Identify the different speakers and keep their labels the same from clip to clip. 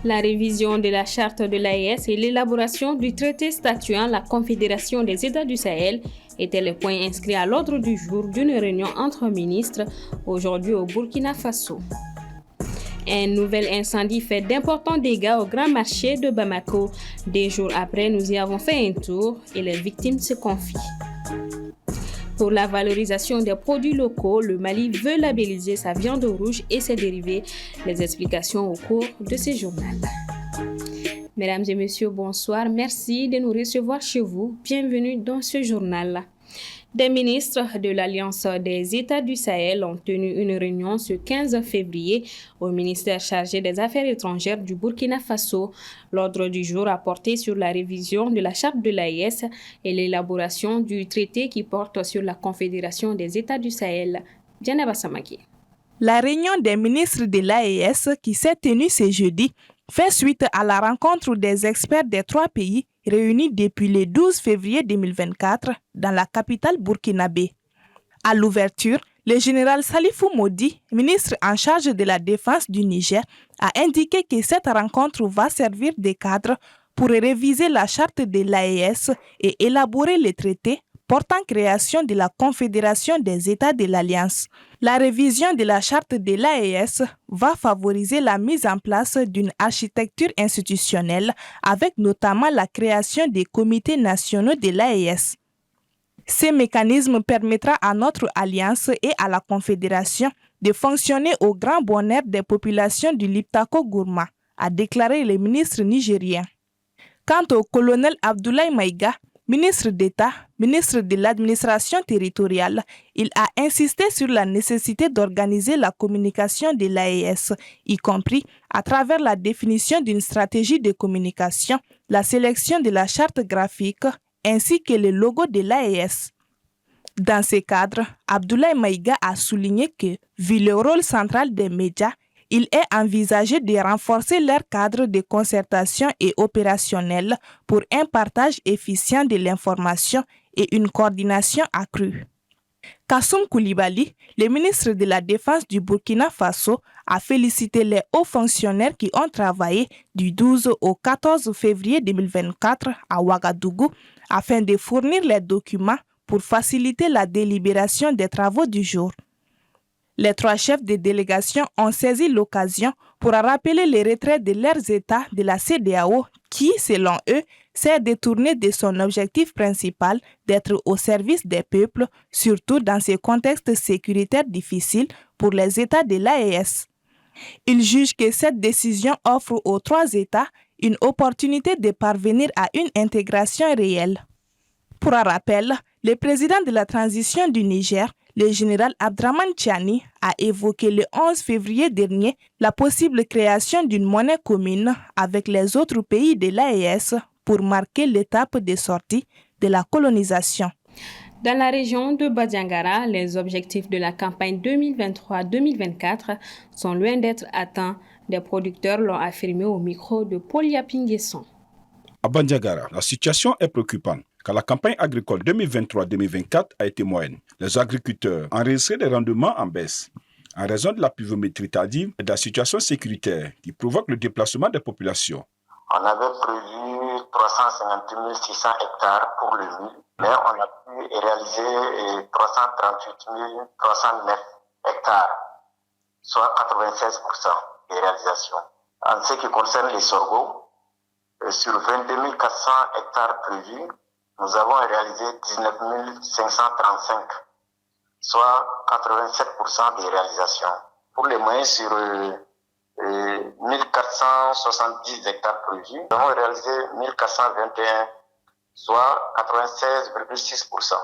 Speaker 1: La révision de la charte de l'AES et l'élaboration du traité statuant la Confédération des États du Sahel étaient les points inscrits à l'ordre du jour d'une réunion entre ministres aujourd'hui au Burkina Faso. Un nouvel incendie fait d'importants dégâts au grand marché de Bamako. Des jours après, nous y avons fait un tour et les victimes se confient. Pour la valorisation des produits locaux, le Mali veut labelliser sa viande rouge et ses dérivés. Les explications au cours de ce journal. Mesdames et messieurs, bonsoir. Merci de nous recevoir chez vous. Bienvenue dans ce journal. Des ministres de l'Alliance des États du Sahel ont tenu une réunion ce 15 février au ministère chargé des Affaires étrangères du Burkina Faso. L'ordre du jour a porté sur la révision de la charte de l'AES et l'élaboration du traité qui porte sur la Confédération des États du Sahel. Diana Samaki.
Speaker 2: La réunion des ministres de l'AES qui s'est tenue ce jeudi fait suite à la rencontre des experts des trois pays réunis depuis le 12 février 2024 dans la capitale burkinabé. À l'ouverture, le général Salifou Modi, ministre en charge de la défense du Niger, a indiqué que cette rencontre va servir de cadre pour réviser la charte de l'AES et élaborer les traités portant création de la Confédération des États de l'Alliance. La révision de la charte de l'AES va favoriser la mise en place d'une architecture institutionnelle avec notamment la création des comités nationaux de l'AES. Ce mécanisme permettra à notre alliance et à la Confédération de fonctionner au grand bonheur des populations du Liptako-Gourma, a déclaré le ministre nigérien. Quant au colonel Abdoulaye Maïga, ministre d'État, ministre de l'administration territoriale, il a insisté sur la nécessité d'organiser la communication de l'AES, y compris à travers la définition d'une stratégie de communication, la sélection de la charte graphique ainsi que le logo de l'AES. Dans ce cadre, Abdoulaye Maïga a souligné que, vu le rôle central des médias, il est envisagé de renforcer leur cadre de concertation et opérationnel pour un partage efficient de l'information et une coordination accrue. Kassoum Koulibaly, le ministre de la Défense du Burkina Faso, a félicité les hauts fonctionnaires qui ont travaillé du 12 au 14 février 2024 à Ouagadougou afin de fournir les documents pour faciliter la délibération des travaux du jour. Les trois chefs de délégation ont saisi l'occasion pour rappeler les retraits de leurs États de la CEDEAO qui, selon eux, s'est détourné de son objectif principal d'être au service des peuples, surtout dans ces contextes sécuritaires difficiles pour les États de l'AES. Ils jugent que cette décision offre aux trois États une opportunité de parvenir à une intégration réelle. Pour un rappel, le président de la transition du Niger, le général Abdraman Tchani, a évoqué le 11 février dernier la possible création d'une monnaie commune avec les autres pays de l'AES pour marquer l'étape de sortie de la colonisation.
Speaker 1: Dans la région de Badiangara, les objectifs de la campagne 2023-2024 sont loin d'être atteints. Des producteurs l'ont affirmé au micro de Paul Yapinguesson.
Speaker 3: À Badiangara, la situation est préoccupante, car la campagne agricole 2023-2024 a été moyenne. Les agriculteurs ont enregistré des rendements en baisse en raison de la pluviométrie tardive et de la situation sécuritaire qui provoque le déplacement des populations.
Speaker 4: On avait prévu 350 600 hectares pour le mil, mais on a pu réaliser 338 309 hectares, soit 96% des réalisations. En ce qui concerne les sorgho, sur 22 400 hectares prévus, nous avons réalisé 19 535, soit 87% des réalisations. Pour les moyens sur 1470 hectares prévus, nous avons réalisé 1421, soit 96,6%.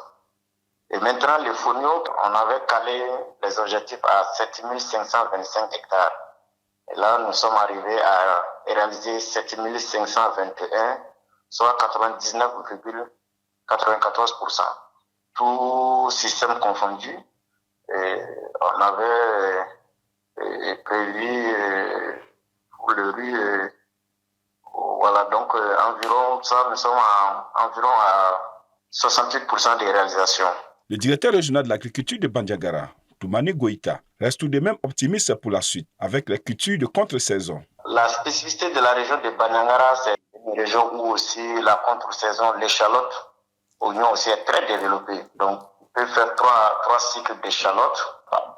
Speaker 4: Et maintenant, les fonio, on avait calé les objectifs à 7525 hectares. Et là, nous sommes arrivés à réaliser 7521, soit 99,94%. Tout système confondu. Et on avait prévu pour le riz, voilà, donc environ ça, nous sommes environ à 68% des réalisations.
Speaker 3: Le directeur régional de l'agriculture de Bandiagara, Toumani Goïta, reste tout de même optimiste pour la suite avec les cultures de contre-saison.
Speaker 4: La spécificité de la région de Bandiagara, c'est une région où aussi la contre-saison, l'échalote, oignon aussi est très développée. Donc, on peut faire trois cycles d'échalote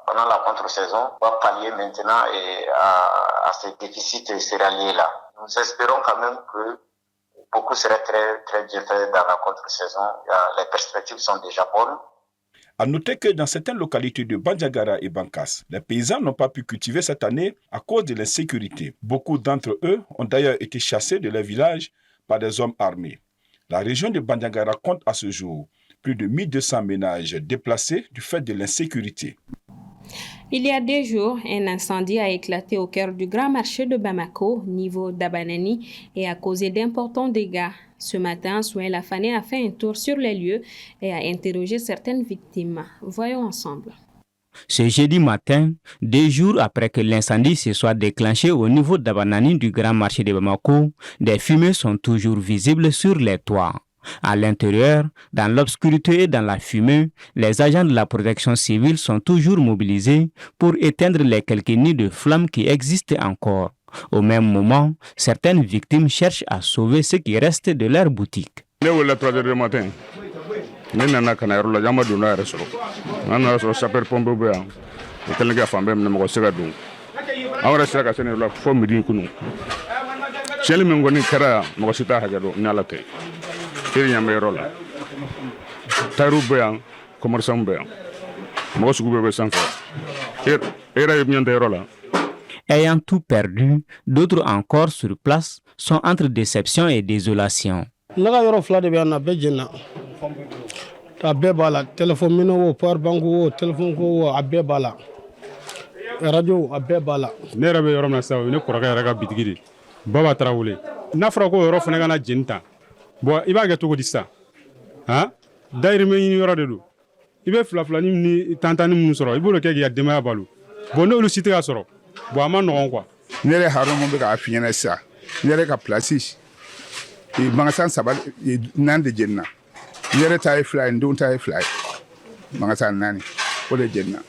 Speaker 4: pendant la contre-saison. On va pallier maintenant à ces déficits céréaliers-là. Nous espérons quand même que beaucoup serait très, très bien fait dans la contre-saison. Les perspectives sont déjà bonnes.
Speaker 3: À noter que dans certaines localités de Bandiagara et Bankas, les paysans n'ont pas pu cultiver cette année à cause de l'insécurité. Beaucoup d'entre eux ont d'ailleurs été chassés de leur village par des hommes armés. La région de Bandiagara compte à ce jour plus de 1200 ménages déplacés du fait de l'insécurité.
Speaker 1: Il y a 2 jours, un incendie a éclaté au cœur du grand marché de Bamako, niveau d'Abanani, et a causé d'importants dégâts. Ce matin, Souhail Afane a fait un tour sur les lieux et a interrogé certaines victimes. Voyons ensemble.
Speaker 5: Ce jeudi matin, 2 jours après que l'incendie se soit déclenché au niveau d'Abanani du grand marché de Bamako, des fumées sont toujours visibles sur les toits. À l'intérieur, dans l'obscurité et dans la fumée, les agents de la protection civile sont toujours mobilisés pour éteindre les quelques nids de flammes qui existent encore. Au même moment, certaines victimes cherchent à sauver ce qui reste de leur boutique.
Speaker 6: Ne wele 3h du matin. Ne nana kana yɔrɔ la jama donna yɛrɛ sɔrɔ. An nana sɔrɔ sapeur pompe bɛ yan. O kɛlen ka fan bɛɛ minɛ mɔgɔ se ka don. An yɛrɛ sera ka se ne la fɔ midi kunu. Cɛli min kɔni kɛra yan mɔgɔ si t'a hakɛ dɔn ni Ala tɛ. Iri ɲɛ bɛ yɔrɔ la. Tayiru bɛ yan, commerçant bɛ yan. Mɔgɔ sugu bɛɛ bɛ sanfɛ. E yɛrɛ ye min tɛ yɔrɔ la.
Speaker 5: Ayant tout perdu, d'autres encore sur place sont entre déception et désolation.
Speaker 7: Naga yɔrɔ fila de bɛ yan na bɛɛ jɛnna. A bɛɛ b'a la téléphone minɛ wo power bank wo téléphone ko wo a bɛɛ b'a la. Radio a bɛɛ b'a la.
Speaker 6: Ne yɛrɛ bɛ yɔrɔ min na sisan o ye ne kɔrɔkɛ yɛrɛ ka bitigi de Baba Tarawele. N'a fɔra ko yɔrɔ fana ka na jeni ta bon i b'a kɛ cogo di sisan han dayirimɛ ɲini yɔrɔ de don i bɛ filafilani ni tantani minnu sɔrɔ i b'o kɛ k'i ka denbaya balo bon n'olu si tɛ ka sɔrɔ bon a ma nɔgɔn quoi.
Speaker 8: Ne yɛrɛ Haruna mun bɛ k'a f'i ɲɛna sisan ne yɛrɛ ka place magasin 4 de jenna ne yɛrɛ ta ye 2 ye n denw ta ye 2 ye magasin 4 o de jenna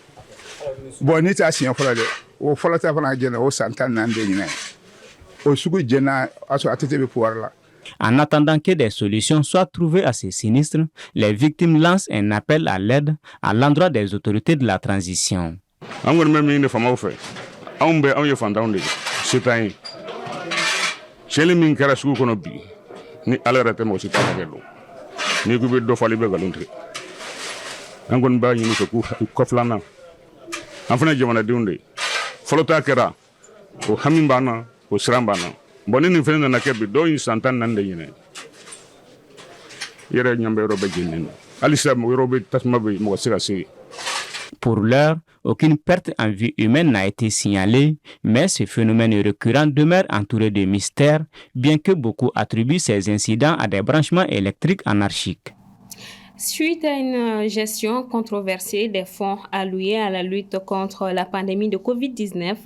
Speaker 8: bon ni t'a siɲɛ fɔlɔ dɛ o fɔlɔ ta fana jenna o san 14 de ɲinɛ o sugu jenna a sɔrɔ a tɛ bɛ pouvoir la.
Speaker 5: En attendant que des solutions soient trouvées à ces sinistres, les victimes lancent un appel à l'aide à l'endroit des autorités de la transition.
Speaker 6: An kɔni bɛ min de faamaw fɛ anw ye fantanw de se t'an ye cɛli min kɛra sugu kɔnɔ bi ni Ala yɛrɛ tɛ mɔgɔ si t'a hakɛ dɔn n'i ko i bɛ dɔ fɔ i bɛ nkalon tigɛ an kɔni b'a ɲini fɛ k'u kɔfilanan an fana ye jamanadenw de ye fɔlɔ ta kɛra o hami b'an na o siran b'an na. Bon, ni fɛn nana kɛ bi dɔw ye san 14 de ɲinɛ yɛrɛ ɲɛ bɛ yɔrɔ bɛ jeni na hali sisan yɔrɔ bɛ tasuma bɛ mɔgɔ se ka se.
Speaker 5: Pour l'heure, aucune perte en vie humaine n'a été signalée, mais ce phénomène récurrent demeure entouré de mystères, bien que beaucoup attribuent ces incidents à des branchements électriques anarchiques.
Speaker 1: Suite à une gestion controversée des fonds alloués à la lutte contre la pandémie de COVID-19,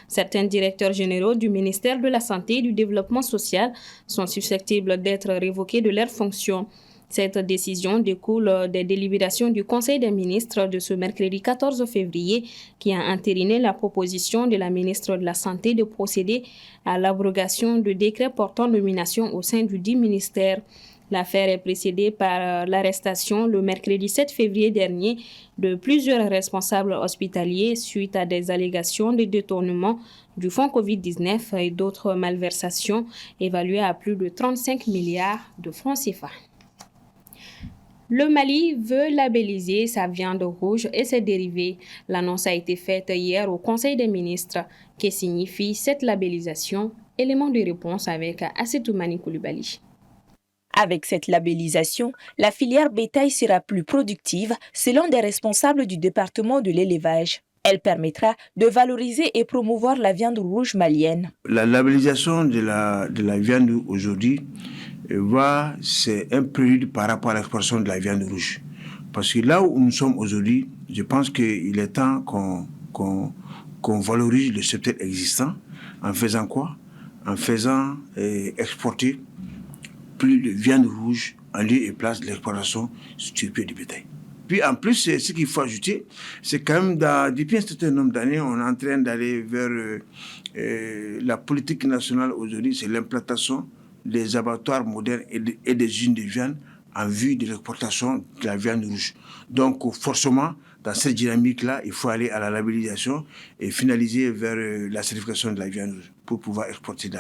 Speaker 1: certains directeurs généraux du ministère de la Santé et du Développement social sont susceptibles d'être révoqués de leurs fonctions. Cette décision découle des délibérations du Conseil des ministres de ce mercredi 14 février qui a entériné la proposition de la ministre de la Santé de procéder à l'abrogation du décret portant nomination au sein du dit ministère. L'affaire est précédée par l'arrestation le mercredi 7 février dernier de plusieurs responsables hospitaliers suite à des allégations de détournement du fonds COVID-19 et d'autres malversations évaluées à plus de 35 milliards de francs CFA. Le Mali veut labelliser sa viande rouge et ses dérivés. L'annonce a été faite hier au Conseil des ministres. Que signifie cette labellisation? Élément de réponse avec Assetoumani Koulibaly.
Speaker 9: Avec cette labellisation, la filière bétail sera plus productive selon des responsables du département de l'élevage. Elle permettra de valoriser et promouvoir la viande rouge malienne.
Speaker 10: La labellisation de la viande aujourd'hui c'est un prélude par rapport à l'exportation de la viande rouge. Parce que là où nous sommes aujourd'hui, je pense qu'il est temps qu'on valorise le secteur existant en faisant quoi? En faisant exporter plus de viande rouge en lieu et place de l'exportation sur pied du bétail. Puis en plus, ce qu'il faut ajouter, c'est quand même depuis un certain nombre d'années, on est en train d'aller vers la politique nationale aujourd'hui, c'est l'implantation des abattoirs modernes et des usines de viande en vue de l'exportation de la viande rouge. Donc, forcément, dans cette dynamique-là, il faut aller à la labellisation et finaliser vers la certification de la viande rouge pour pouvoir exporter de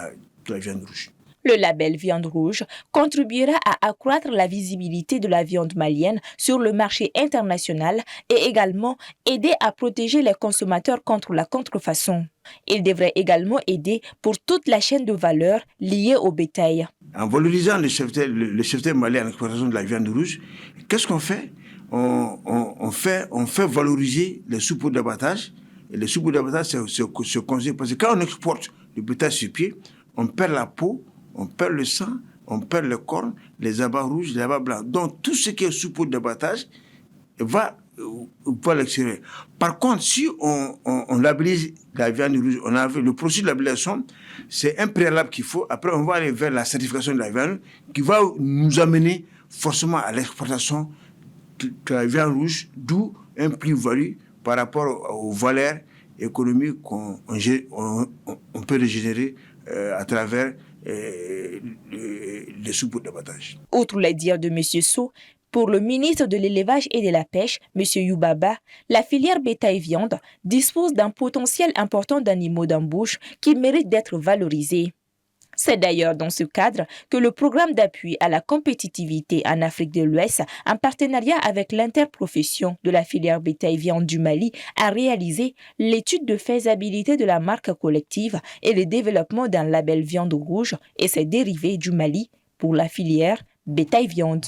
Speaker 10: la viande rouge.
Speaker 9: Le label Viande Rouge contribuera à accroître la visibilité de la viande malienne sur le marché international et également aider à protéger les consommateurs contre la contrefaçon. Il devrait également aider pour toute la chaîne de valeur liée au bétail.
Speaker 10: En valorisant le cheptel malien à l'exportation de la viande rouge, qu'est-ce qu'on fait ? On fait valoriser les sous-pots d'abattage. Et les sous-pots d'abattage, c'est conseillé parce que quand on exporte le bétail sur pied, on perd la peau, on perd le sang, on perd les cornes, les abats rouges, les abats blancs. Donc tout ce qui est sous-pot d'abattage va à l'extérieur. Par contre, si on labellise la viande rouge, le processus de labellisation, c'est un préalable qu'il faut. Après, on va aller vers la certification de la viande qui va nous amener forcément à l'exportation de la viande rouge, d'où un plus-value par rapport aux valeurs économiques qu'on peut régénérer à travers les sous-pots d'abattage.
Speaker 9: Outre les dires de M. Sow, pour le ministre de l'Élevage et de la Pêche, M. Youbaba, la filière bétail-viande dispose d'un potentiel important d'animaux d'embauche qui méritent d'être valorisés. C'est d'ailleurs dans ce cadre que le programme d'appui à la compétitivité en Afrique de l'Ouest, en partenariat avec l'interprofession de la filière bétail-viande du Mali, a réalisé l'étude de faisabilité de la marque collective et le développement d'un label viande rouge et ses dérivés du Mali pour la filière bétail-viande.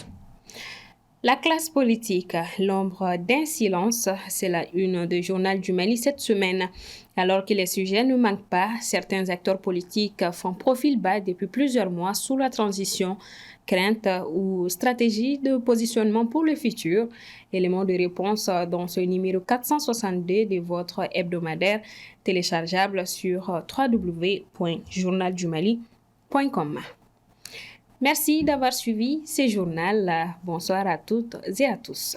Speaker 1: La classe politique, l'ombre d'un silence, c'est la une du journal du Mali cette semaine. Alors que les sujets ne manquent pas, certains acteurs politiques font profil bas depuis plusieurs mois sous la transition, crainte ou stratégie de positionnement pour le futur. Élément de réponse dans ce numéro 462 de votre hebdomadaire téléchargeable sur www.journaldumali.com. Merci d'avoir suivi ce journal. Bonsoir à toutes et à tous.